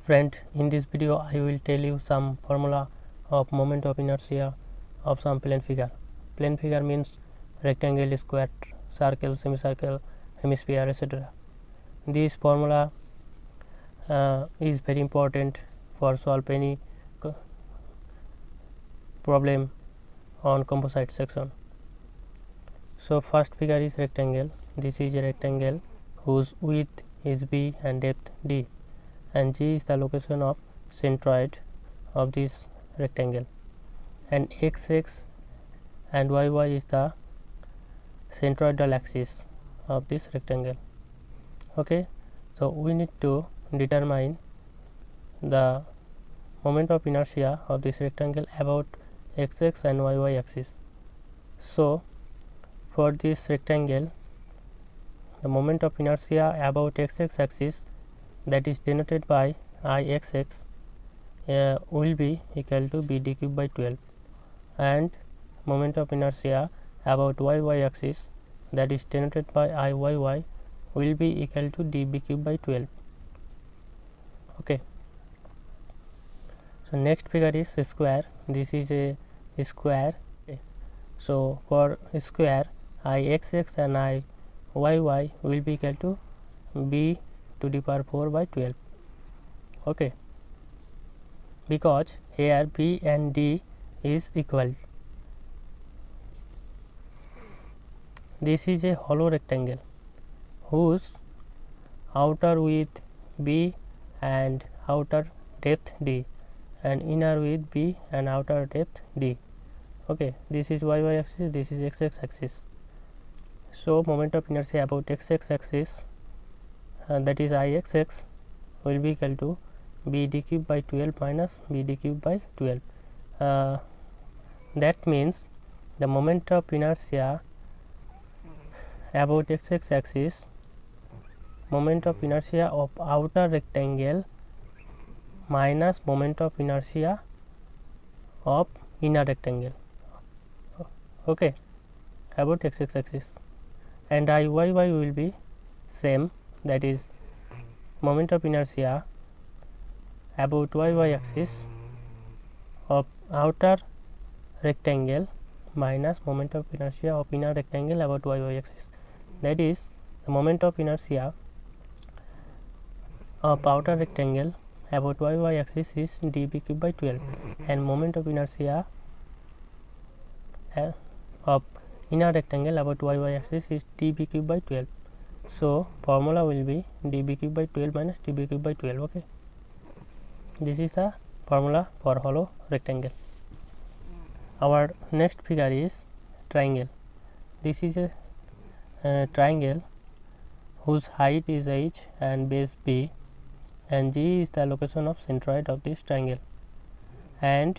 Friend, in this video I will tell you some formula of moment of inertia of some plane figure. Plane figure means rectangle, square, circle, semicircle, hemisphere, etc. This formula is very important for solve any problem on composite section. So first figure is rectangle. This is a rectangle whose width is b and depth d, and G is the location of centroid of this rectangle, and XX and YY is the centroidal axis of this rectangle. Okay, so we need to determine the moment of inertia of this rectangle about XX and YY axis. So for this rectangle, the moment of inertia about XX axis, that is denoted by Ixx, will be equal to b d cube by 12, and moment of inertia about YY axis, that is denoted by Iyy, will be equal to db cube by 12. Okay, so next figure is a square. This is a square. Okay. So for square, Ixx and Iyy will be equal to b to the power 4 by 12. Okay, because here b and d is equal. This is a hollow rectangle whose outer width b and outer depth d, and inner width b and outer depth d. Okay, this is YY axis, this is XX axis. So moment of inertia about XX axis, that is Ixx, will be equal to b d cube by 12 minus b d cube by 12. That means the moment of inertia about XX axis, moment of inertia of outer rectangle minus moment of inertia of inner rectangle. Okay, about XX axis, and Iyy will be same, that is moment of inertia about YY axis of outer rectangle minus moment of inertia of inner rectangle about YY axis. That is, the moment of inertia of outer rectangle about YY axis is db cube by 12, and moment of inertia of inner rectangle about YY axis is db cube by 12. So formula will be db cube by 12 minus db cube by 12. Okay, this is the formula for hollow rectangle. Our next figure is triangle. This is a triangle whose height is h and base b, and G is the location of centroid of this triangle, and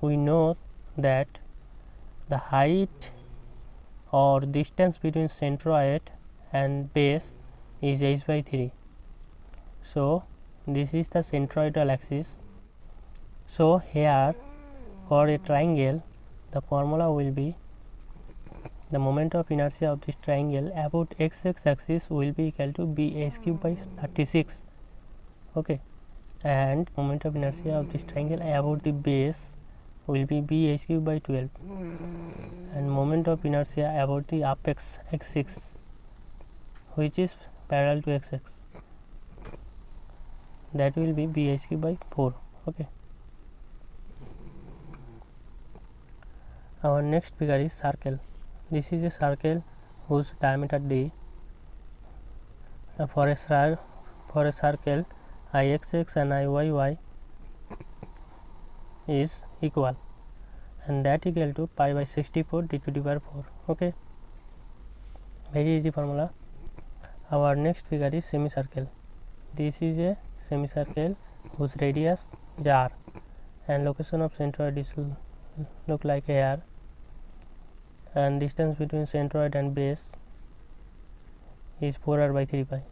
we know that the height or distance between centroid and base is h by 3. So this is the centroidal axis. So here for a triangle, the formula will be the moment of inertia of this triangle about XX axis will be equal to b h cube by 36. Okay, and moment of inertia of this triangle about the base will be b h cube by 12, and moment of inertia about the apex x6, which is parallel to xx, that will be b h cube by 4. Okay, our next figure is circle. This is a circle whose diameter d. For a circle, Ixx and Iyy is equal, and that equal to pi by 64 d to the power 4. Okay, very easy formula. Our next figure is semicircle. This is a semicircle whose radius is r, and location of centroid is look like here, and distance between centroid and base is 4r by 3 pi.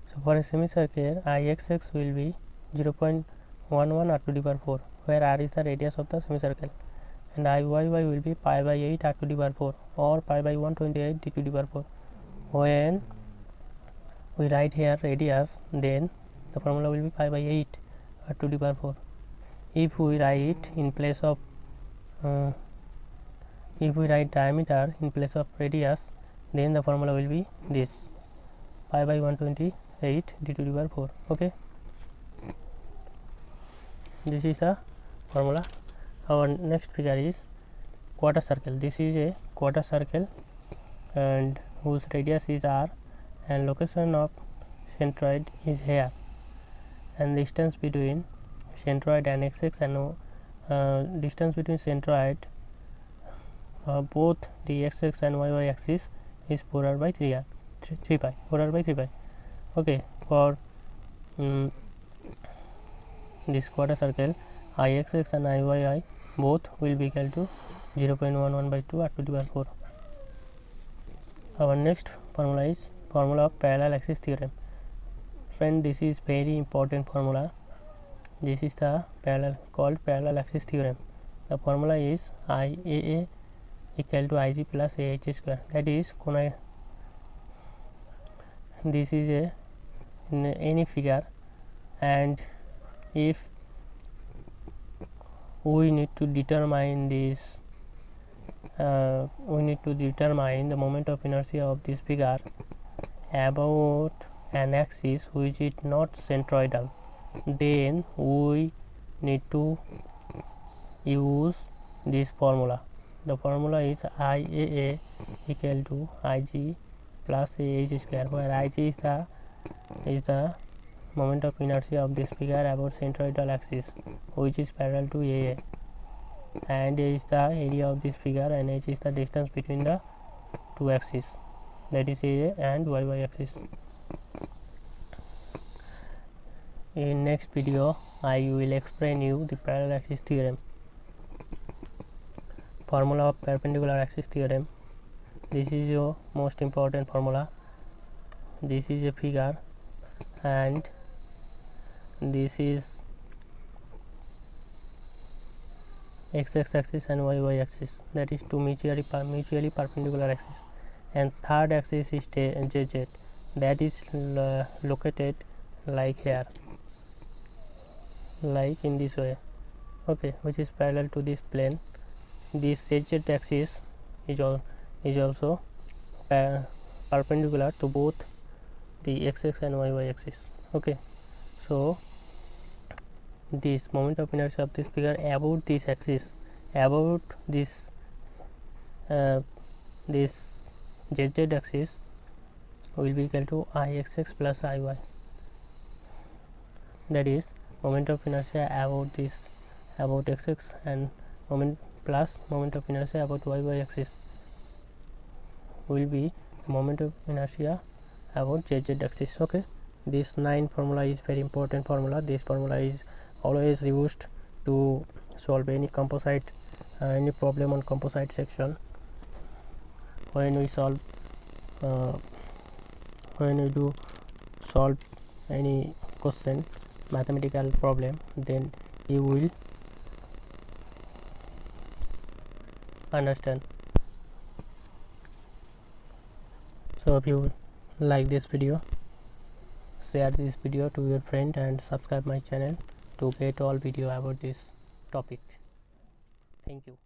So for a semicircle, Ixx will be 0.11 r to the power 4, where r is the radius of the semicircle, and Iyy will be pi by 8 r to the power 4, or pi by 128 d to the power 4. When we write here radius, then the formula will be pi by 8, r to the power 4. If we write in place of if we write diameter in place of radius, then the formula will be this: pi by 128 d to the power 4. Okay, this is a formula. Our next figure is quarter circle. This is a quarter circle and whose radius is r, and location of centroid is here, and distance between centroid and x-axis and distance between centroid both the x-axis and y axis is 4r by 3 pi. 4r by 3 pi. Okay, for this quarter circle, ix and iyy both will be equal to 0.11 by 2 r to the power 4. Our next formula is formula of parallel axis theorem. Friend, this is very important formula. This is the called parallel axis theorem. The formula is Iaa equal to Ig plus Ah square. That is, this is a in any figure, and if we need to determine this, we need to determine the moment of inertia of this figure about an axis which is not centroidal, then we need to use this formula. The formula is Iaa equal to Ig plus Ah square, where Ig is the moment of inertia of this figure about centroidal axis which is parallel to Aa, and A is the area of this figure, and H is the distance between the two axes, that is Aa and y axis. In next video I will explain you the parallel axis theorem. Formula of perpendicular axis theorem. This is your most important formula. This is a figure and this is x-axis axis and y axis, that is two mutually perpendicular axis, and third axis is zz, that is located like here, like in this way. Okay, which is parallel to this plane. This zz axis is also perpendicular to both the x-axis and y axis. Okay, so this moment of inertia of this figure about this axis, about this zz axis will be equal to ixx plus iy, that is moment of inertia about this, about x-axis, and moment of inertia about y axis will be moment of inertia about zz axis. Okay, this 9 formula is very important formula. This formula is always used to solve any composite any problem on composite section. When we do solve any question, mathematical problem, then you will understand. So if you like this video, share this video to your friend and subscribe my channel to get all video about this topic. Thank you.